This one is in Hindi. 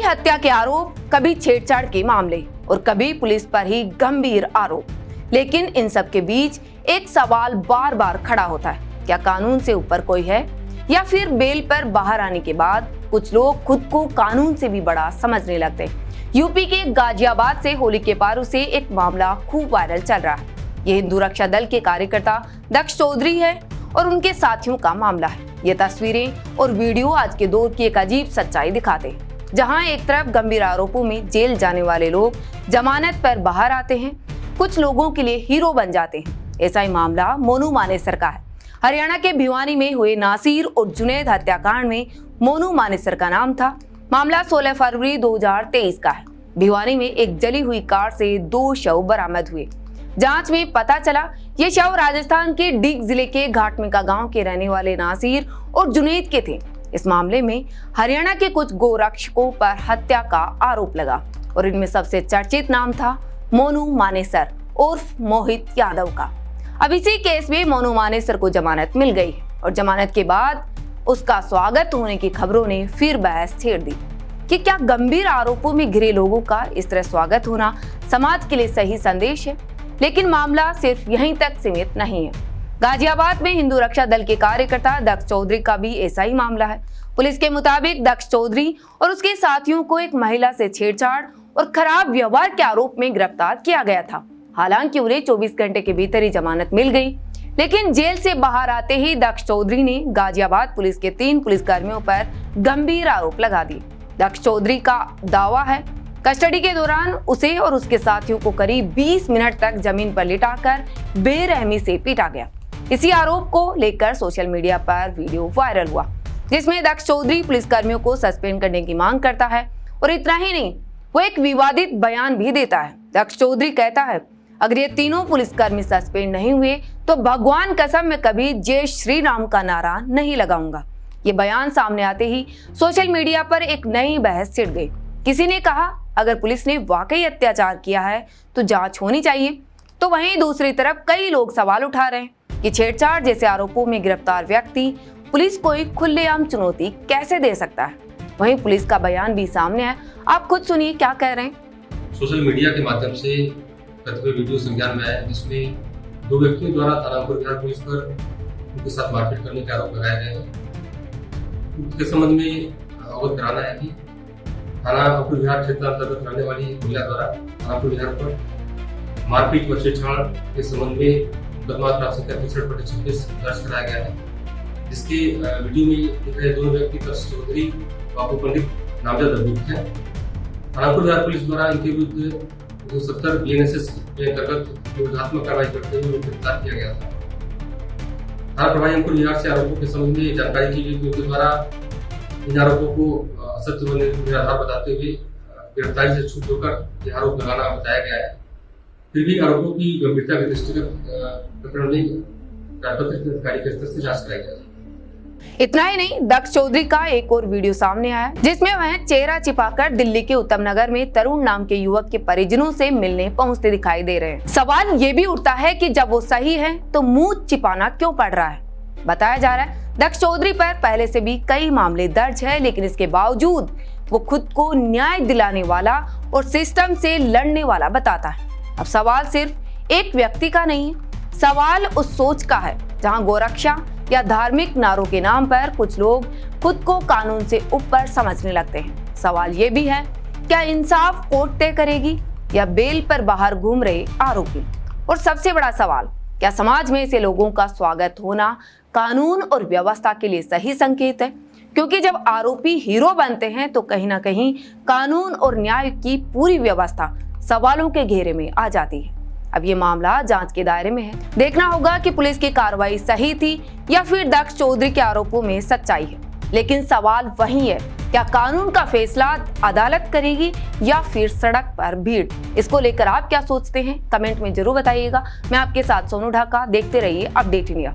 हत्या के आरोप, कभी छेड़छाड़ के मामले और कभी पुलिस पर ही गंभीर आरोप। लेकिन इन सब के बीच एक सवाल बार बार खड़ा होता है, क्या कानून से ऊपर कोई है, या फिर बेल पर बाहर आने के बाद कुछ लोग खुद को कानून से भी बड़ा समझने लगते हैं। यूपी के गाजियाबाद से होली के पारू से एक मामला खूब वायरल चल रहा है। ये हिंदू रक्षा दल के कार्यकर्ता दक्ष चौधरी है और उनके साथियों का मामला है। ये तस्वीरें और वीडियो आज के दौर की एक अजीब सच्चाई दिखाते हैं, जहां एक तरफ गंभीर आरोपों में जेल जाने वाले लोग जमानत पर बाहर आते हैं, कुछ लोगों के लिए हीरो बन जाते हैं। ऐसा ही मामला मोनू मानेसर का है। हरियाणा के भिवानी में हुए नासिर और जुनैद हत्याकांड में मोनू मानेसर का नाम था। मामला 16 फरवरी 2023 का है। भिवानी में एक जली हुई कार से 2 शव बरामद हुए। जांच में पता चला ये शव राजस्थान के डीग जिले के घाटमिका गांव के रहने वाले नासिर और जुनैद के थे। इस मामले में हरियाणा के कुछ गोरक्षकों पर हत्या का आरोप लगा और इनमें सबसे चर्चित नाम था मोनू मानेसर उर्फ मोहित यादव का। अब इसी केस में मोनू मानेसर को जमानत मिल गई और जमानत के बाद उसका स्वागत होने की खबरों ने फिर बहस छेड़ दी कि क्या गंभीर आरोपों में घिरे लोगों का इस तरह स्वागत होना समाज के लिए सही संदेश है। लेकिन मामला सिर्फ यहीं तक सीमित नहीं है। गाजियाबाद में हिंदू रक्षा दल के कार्यकर्ता दक्ष चौधरी का भी ऐसा ही मामला है। पुलिस के मुताबिक दक्ष चौधरी और उसके साथियों को एक महिला से छेड़छाड़ और खराब व्यवहार के आरोप में गिरफ्तार किया गया था। हालांकि उन्हें 24 घंटे के भीतर ही जमानत मिल गई, लेकिन जेल से बाहर आते ही दक्ष चौधरी ने गाजियाबाद पुलिस के 3 पुलिसकर्मियों पर गंभीर आरोप लगा दिए। दक्ष चौधरी का दावा है कस्टडी के दौरान उसे और उसके साथियों को करीब 20 मिनट तक जमीन पर लिटाकर बेरहमी से पीटा गया। इसी आरोप को लेकर सोशल मीडिया पर वीडियो वायरल हुआ, जिसमें दक्ष चौधरी पुलिसकर्मियों को सस्पेंड करने की मांग करता है और इतना ही नहीं, वो एक विवादित बयान भी देता है। दक्ष चौधरी कहता है, अगर ये तीनों पुलिसकर्मी सस्पेंड नहीं हुए तो भगवान कसम मैं कभी जय श्री राम का नारा नहीं लगाऊंगा। ये बयान सामने आते ही सोशल मीडिया पर एक नई बहस छिड़ गई। किसी ने कहा अगर पुलिस ने वाकई अत्याचार किया है तो जांच होनी चाहिए, तो वहीं दूसरी तरफ कई लोग सवाल उठा रहे हैं कि छेड़छाड़ जैसे आरोपों में गिरफ्तार व्यक्ति पुलिस को एक खुलेआम चुनौती कैसे दे सकता है। वहीं पुलिस का बयान भी सामने है, आप खुद सुनिए क्या कह रहे हैं। सोशल मीडिया के माध्यम से कथित वीडियो संज्ञान में आया, जिसमें 2 व्यक्तियों द्वारा थानापुर बिहार पुलिस पर उनके साथ मारपीट करने के आरोप लगाए गए हैं। इसके संबंध में अवगत कराना है कि थानापुर बिहार क्षेत्र अंतर्गत रहने वाली महिला द्वारा थानापुर बिहार पर मारपीट व छेड़छाड़ के संबंध में मुकदमा प्राप्त संख्या 63/26 दर्ज कराया गया है। जिसके वीडियो में दिख रहे 2 व्यक्ति दक्ष चौधरी बापू पंडित नामजद अभियुक्त हैं। थानापुर बिहार पुलिस द्वारा इनके विरुद्ध 270 BNSS के अंतर्गत विरोधात्मक कार्रवाई करते हुए गिरफ्तार किया गया था। थाना प्रभारी अंकुर बिहार से आरोपों के संबंध में जानकारी की गई कि उनके द्वारा इन आरोपों को असत्य व निराधार बताते हुए गिरफ्तारी से छूट होकर यह आरोप लगाना बताया गया है। फिर भी आरोपों की गंभीरता के दृष्टिगत प्रकरण में अधिकारी के स्तर से जांच कराई जाएगी। इतना ही नहीं, दक्ष चौधरी का एक और वीडियो सामने आया, जिसमें वह चेहरा छिपाकर दिल्ली के उत्तम नगर में तरुण नाम के युवक के परिजनों से मिलने पहुंचते दिखाई दे रहे हैं। सवाल ये भी उठता है कि जब वो सही है तो मुंह छिपाना क्यों पड़ रहा है। बताया जा रहा है दक्ष चौधरी पर पहले से भी कई मामले दर्ज है, लेकिन इसके बावजूद वो खुद को न्याय दिलाने वाला और सिस्टम से लड़ने वाला बताता है। अब सवाल सिर्फ एक व्यक्ति का नहीं है, सवाल उस सोच का है जहां गोरक्षा या धार्मिक नारों के नाम पर कुछ लोग खुद को कानून से ऊपर समझने लगते हैं। सवाल ये भी है, क्या इंसाफ कोर्ट तय करेगी या बेल पर बाहर घूम रहे आरोपी। और सबसे बड़ा सवाल, क्या समाज में ऐसे लोगों का स्वागत होना कानून और व्यवस्था के लिए सही संकेत है। क्योंकि जब आरोपी हीरो बनते हैं तो कहीं ना कहीं कानून और न्याय की पूरी व्यवस्था सवालों के घेरे में आ जाती है। अब ये मामला जांच के दायरे में है, देखना होगा कि पुलिस की कार्रवाई सही थी या फिर दक्ष चौधरी के आरोपों में सच्चाई है। लेकिन सवाल वही है, क्या कानून का फैसला अदालत करेगी या फिर सड़क पर भीड़। इसको लेकर आप क्या सोचते हैं, कमेंट में जरूर बताइएगा। मैं आपके साथ सोनू ढाका, देखते रहिए अपडेट इंडिया।